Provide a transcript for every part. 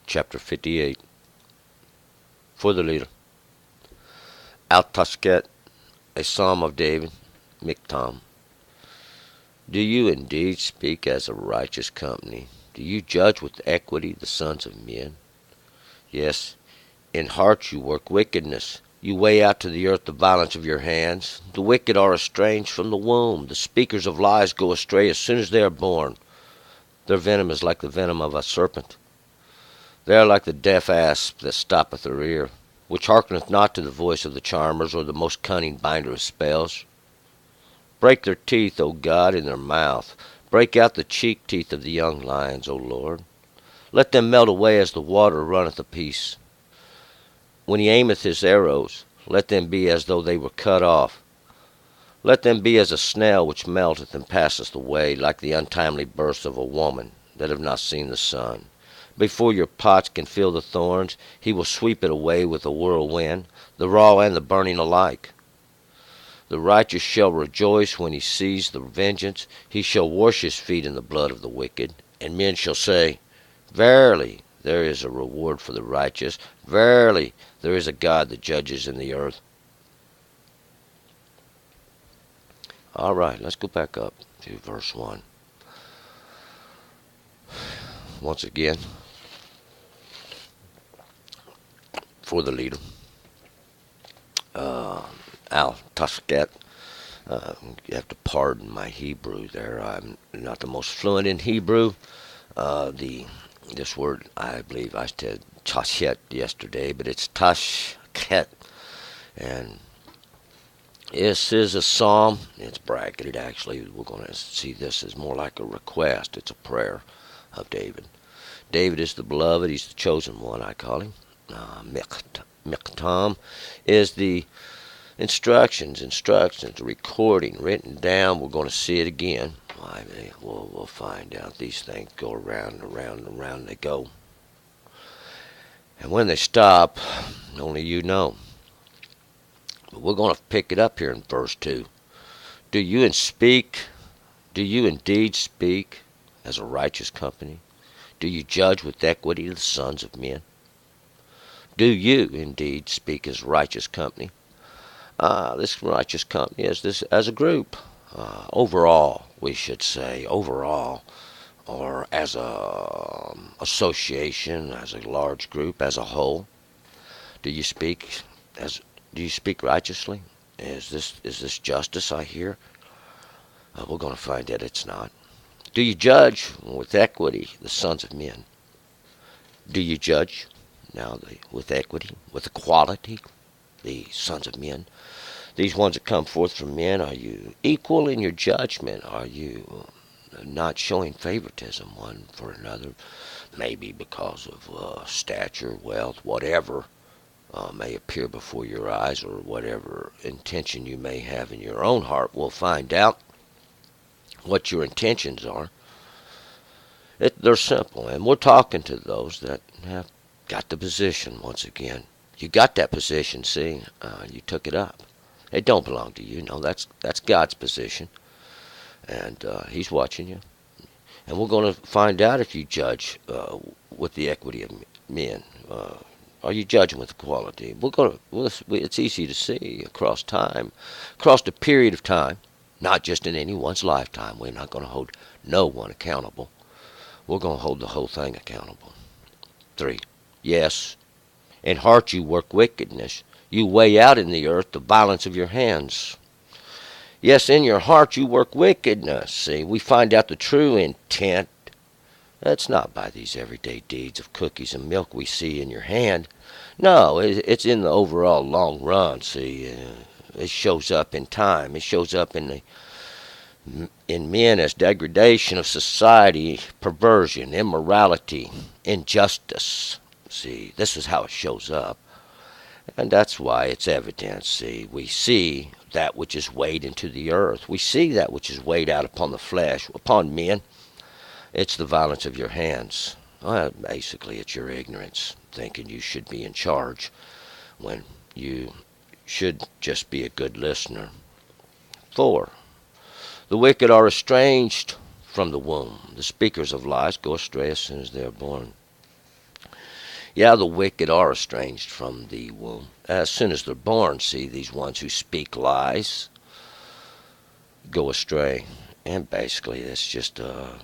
chapter 58. For the leader. Al-Tasket, a psalm of David, Miktam. Do you indeed speak as a righteous company? Do you judge with equity the sons of men? Yes, in heart you work wickedness. You weigh out to the earth the violence of your hands. The wicked are estranged from the womb. The speakers of lies go astray as soon as they are born. Their venom is like the venom of a serpent. They are like the deaf asp that stoppeth her ear, which hearkeneth not to the voice of the charmers, or the most cunning binder of spells. Break their teeth, O God, in their mouth. Break out the cheek teeth of the young lions, O Lord. Let them melt away as the water runneth apace. When he aimeth his arrows, let them be as though they were cut off. Let them be as a snail which melteth and passeth away, like the untimely births of a woman that have not seen the sun. Before your pots can feel the thorns, he will sweep it away with a whirlwind, the raw and the burning alike. The righteous shall rejoice when he sees the vengeance. He shall wash his feet in the blood of the wicked. And men shall say, Verily, there is a reward for the righteous. Verily, there is a God that judges in the earth. All right, let's go back up to verse 1. Once again, for the leader. Al-Tasket. You have to pardon my Hebrew there. I'm not the most fluent in Hebrew. This word, I believe I said tashet yesterday, but it's tashket. And this is a psalm. It's bracketed, actually. We're going to see this as more like a request. It's a prayer of David. David is the beloved. He's the chosen one, I call him. Miktam is the instructions, recording, written down. We're going to see it again. We'll find out. These things go around and around and around they go. And when they stop, only you know. But we're going to pick it up here in verse 2. Do you indeed speak as a righteous company? Do you judge with equity the sons of men? Do you indeed speak as righteous company? This righteous company is this as a group. Overall, we should say, overall, or as a association, as a large group, as a whole. Do you speak righteously? Is this justice I hear? We're going to find that it's not. Do you judge with equity the sons of men? Do you judge now with equity, with equality, the sons of men? These ones that come forth from men, are you equal in your judgment? Are you not showing favoritism one for another? Maybe because of stature, wealth, whatever may appear before your eyes, or whatever intention you may have in your own heart. We'll find out what your intentions are. They're simple, and we're talking to those that have got the position once again. You got that position, see? You took it up. It don't belong to you. No, that's God's position, and He's watching you. And we're going to find out if you judge with the equity of men. Are you judging with equality? It's easy to see across time, across the period of time, not just in anyone's lifetime. We're not going to hold no one accountable. We're going to hold the whole thing accountable. 3. Yes, in heart you work wickedness. You weigh out in the earth the violence of your hands. Yes, in your heart you work wickedness. See, we find out the true intent. That's not by these everyday deeds of cookies and milk we see in your hand. No, it's in the overall long run, see. It shows up in time. It shows up in men as degradation of society, perversion, immorality, injustice. See, this is how it shows up. And that's why it's evident. See, we see that which is weighed into the earth. We see that which is weighed out upon the flesh, upon men. It's the violence of your hands. Well, basically, it's your ignorance, thinking you should be in charge when you should just be a good listener. 4. The wicked are estranged from the womb. The speakers of lies go astray as soon as they are born. Yeah, the wicked are estranged from the womb. As soon as they're born, see, these ones who speak lies go astray. And basically, that's just an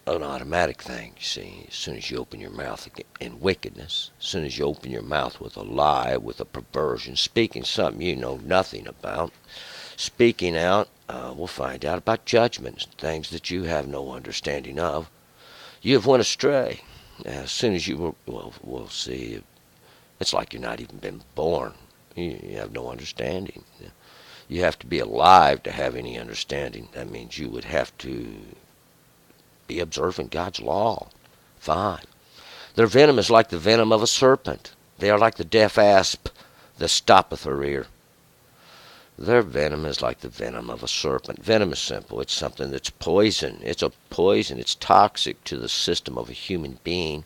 automatic thing, you see. As soon as you open your mouth in wickedness, as soon as you open your mouth with a lie, with a perversion, speaking something you know nothing about, speaking out, we'll find out about judgments, things that you have no understanding of. You have went astray. As soon as you were, well, we'll see. It's like you're not even been born. You have no understanding. You have to be alive to have any understanding. That means you would have to be observing God's law. Fine. Their venom is like the venom of a serpent. They are like the deaf asp that stoppeth her ear. Their venom is like the venom of a serpent. Venom is simple. It's something that's poison. It's a poison. It's toxic to the system of a human being.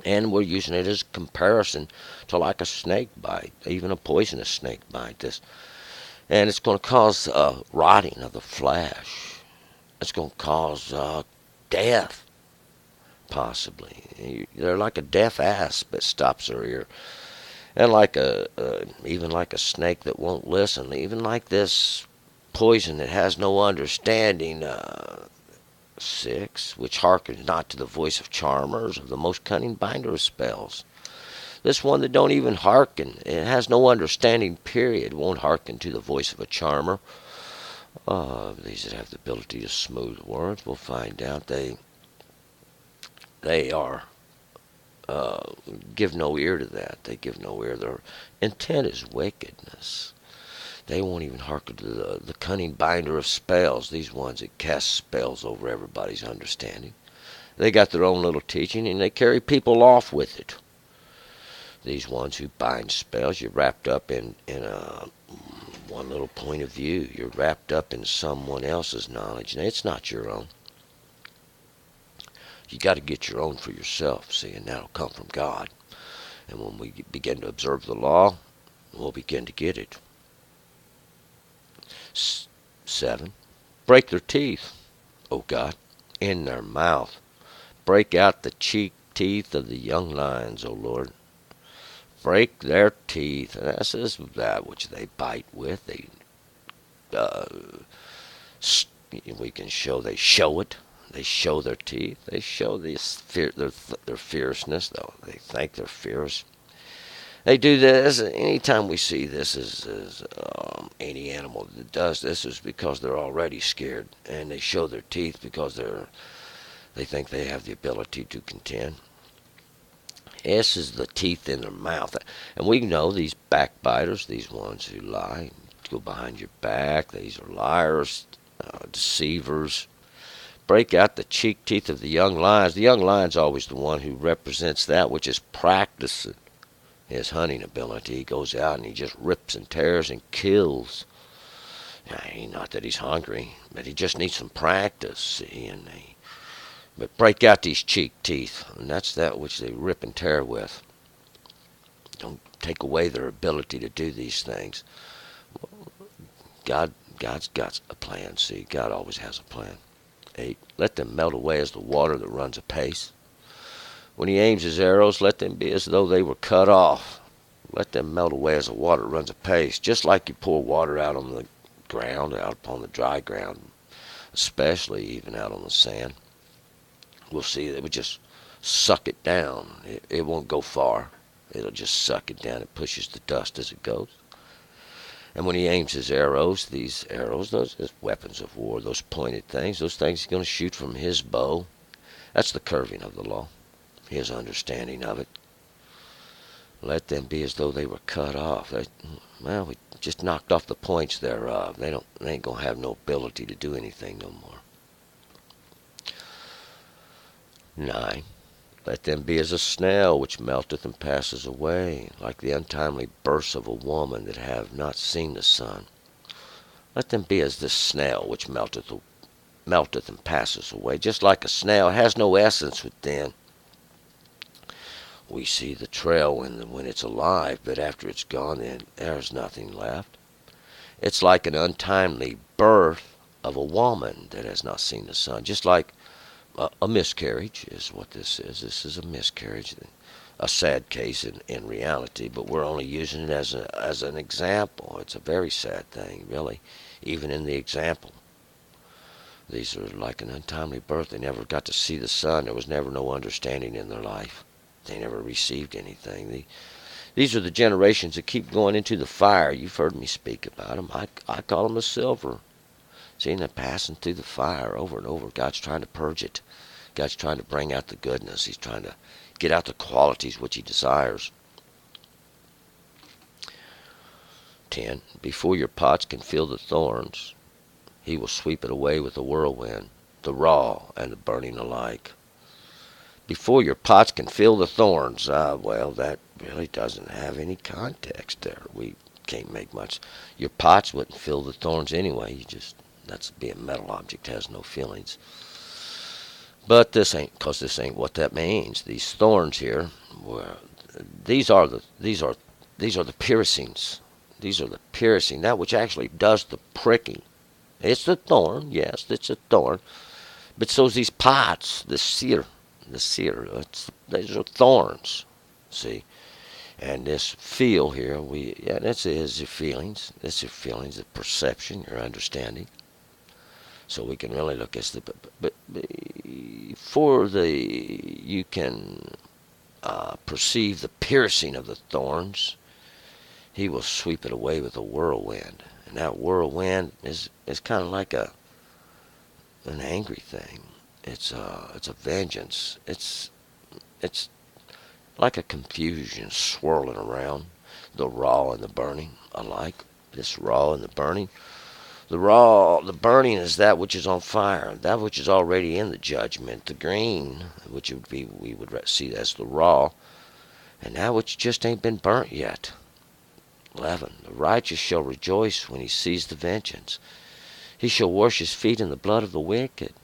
And we're using it as a comparison to like a snake bite, even a poisonous snake bite. And it's going to cause rotting of the flesh. It's going to cause death, possibly. They're like a deaf asp that stops their ear. And like even like a snake that won't listen. Even like this poison that has no understanding. 6, which hearkens not to the voice of charmers, of the most cunning binder of spells. This one that don't even hearken, it has no understanding, period, won't hearken to the voice of a charmer. These that have the ability to smooth words, we'll find out they are give no ear to that. They give no ear. Their intent is wickedness. They won't even hearken to the cunning binder of spells, these ones that cast spells over everybody's understanding. They got their own little teaching, and they carry people off with it. These ones who bind spells, you're wrapped up in one little point of view. You're wrapped up in someone else's knowledge, and it's not your own. You got to get your own for yourself, see, and that'll come from God. And when we begin to observe the law, we'll begin to get it. 7. Break their teeth, O God, in their mouth. Break out the cheek teeth of the young lions, O Lord. Break their teeth. And this is that which they bite with. We can show. They show it. They show their teeth. They show their fierceness, though. They think they're fierce. They do this. Anytime we see this as any animal that does this is because they're already scared, and they show their teeth because they think they have the ability to contend. S is the teeth in their mouth, and we know these backbiters, these ones who lie, go behind your back. These are liars, deceivers. Break out the cheek teeth of the young lions. The young lion's always the one who represents that which is practicing his hunting ability. He goes out and he just rips and tears and kills. Not that he's hungry, but he just needs some practice, see. But break out these cheek teeth, and that's that which they rip and tear with. Don't take away their ability to do these things. God's got a plan, see. God always has a plan. 8. Let them melt away as the water that runs apace. When he aims his arrows, let them be as though they were cut off. Let them melt away as the water runs apace. Just like you pour water out on the ground, out upon the dry ground, especially even out on the sand. We'll see that it would just suck it down. It won't go far. It'll just suck it down. It pushes the dust as it goes. And when he aims his arrows, these arrows, those weapons of war, those pointed things, those things he's going to shoot from his bow. That's the curving of the law, his understanding of it. Let them be as though they were cut off. We just knocked off the points thereof. They ain't going to have no ability to do anything no more. 9. Let them be as a snail which melteth and passes away, like the untimely births of a woman that have not seen the sun. Let them be as this snail which melteth and passes away. Just like a snail has no essence within. We see the trail when it's alive, but after it's gone, then there's nothing left. It's like an untimely birth of a woman that has not seen the sun. Just like a miscarriage is what this is. This is a miscarriage. a sad case in reality, but we're only using it as an example. It's a very sad thing, really, even in the example. These are like an untimely birth. They never got to see the sun. There was never no understanding in their life. They never received anything. These are the generations that keep going into the fire. You've heard me speak about them. I call them the silver. Seeing them passing through the fire over and over. God's trying to purge it. God's trying to bring out the goodness. He's trying to get out the qualities which he desires. 10. Before your pots can feel the thorns, he will sweep it away with a whirlwind, the raw and the burning alike. Before your pots can feel the thorns, well, that really doesn't have any context there. We can't make much. Your pots wouldn't feel the thorns anyway. That's being a metal object, has no feelings. But this ain't what that means. These thorns here, these are the piercings. These are the piercing, that which actually does the pricking. It's the thorn, yes, it's a thorn. But so's these pots, the sear, these are thorns, see. And this feel here, this is your feelings. This is your feelings, the perception, your understanding. So we can really look at but you can perceive the piercing of the thorns, he will sweep it away with a whirlwind. And that whirlwind is kind of like an angry thing. It's a vengeance. It's like a confusion swirling around, the raw and the burning alike. This raw and the burning. The burning is that which is on fire, that which is already in the judgment. The green, which we would see as the raw, and that which just ain't been burnt yet. 11. The righteous shall rejoice when he sees the vengeance. He shall wash his feet in the blood of the wicked.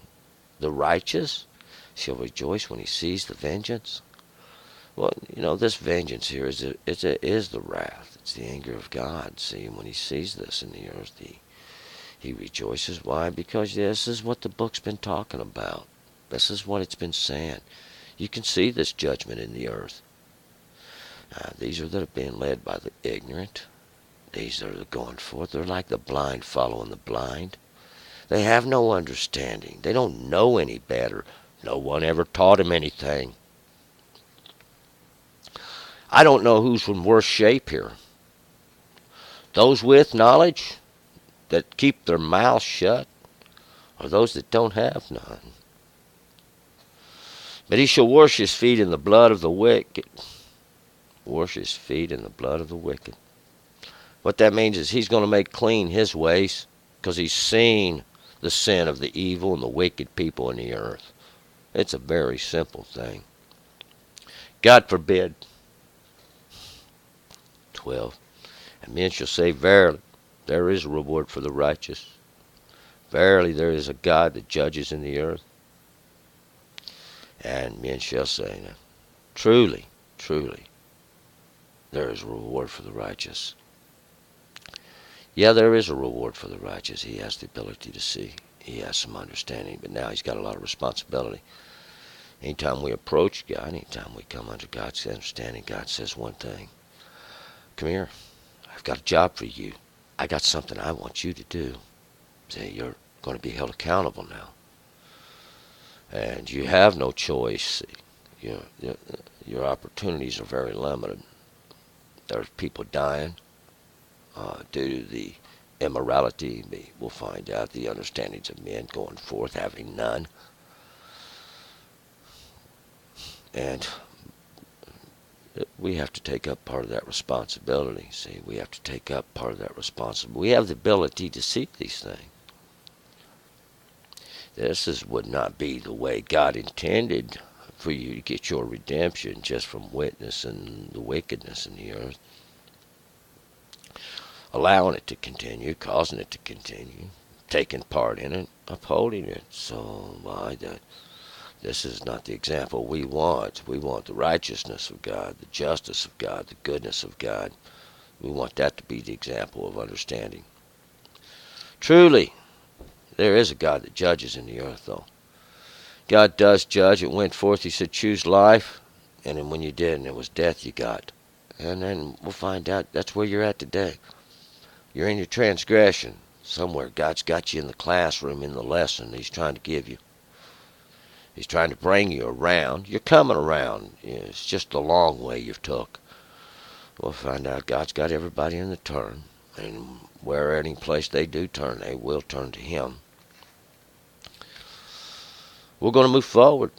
The righteous shall rejoice when he sees the vengeance. Well, this vengeance here is the wrath. It's the anger of God. See, when he sees this in the earth, he rejoices. Why? Because this is what the book's been talking about. This is what it's been saying. You can see this judgment in the earth. These are that are being led by the ignorant. These are going forth. They're like the blind following the blind. They have no understanding. They don't know any better. No one ever taught them anything. I don't know who's in worse shape here. Those with knowledge that keep their mouths shut, or those that don't have none. But he shall wash his feet in the blood of the wicked. Wash his feet in the blood of the wicked. What that means is he's going to make clean his ways, because he's seen the sin of the evil and the wicked people in the earth. It's a very simple thing. God forbid. 12. And men shall say, verily, there is a reward for the righteous. Verily, there is a God that judges in the earth. And men shall say, truly, truly, there is a reward for the righteous. Yeah, there is a reward for the righteous. He has the ability to see. He has some understanding, but now he's got a lot of responsibility. Anytime we approach God, anytime we come under God's understanding, God says one thing. Come here. I've got a job for you. I got something I want you to do. See, you're going to be held accountable now. And you have no choice. Your opportunities are very limited. There's people dying due to the immorality. We'll find out the understandings of men going forth having none. And we have to take up part of that responsibility. See, we have to take up part of that responsibility. We have the ability to seek these things. Would not be the way God intended for you to get your redemption, just from witnessing the wickedness in the earth. Allowing it to continue, causing it to continue, taking part in it, upholding it. So this is not the example we want. We want the righteousness of God, the justice of God, the goodness of God. We want that to be the example of understanding. Truly, there is a God that judges in the earth, though. God does judge. It went forth, he said, choose life And then when you didn't, it was death you got. And then we'll find out that's where you're at today. You're in your transgression. Somewhere God's got you in the classroom in the lesson He's trying to give you. He's trying to bring you around. You're coming around. It's just the long way you've took. We'll find out God's got everybody in the turn. And where any place they do turn, they will turn to Him. We're going to move forward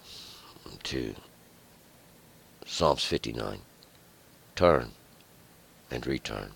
to Psalms 59. Turn and return.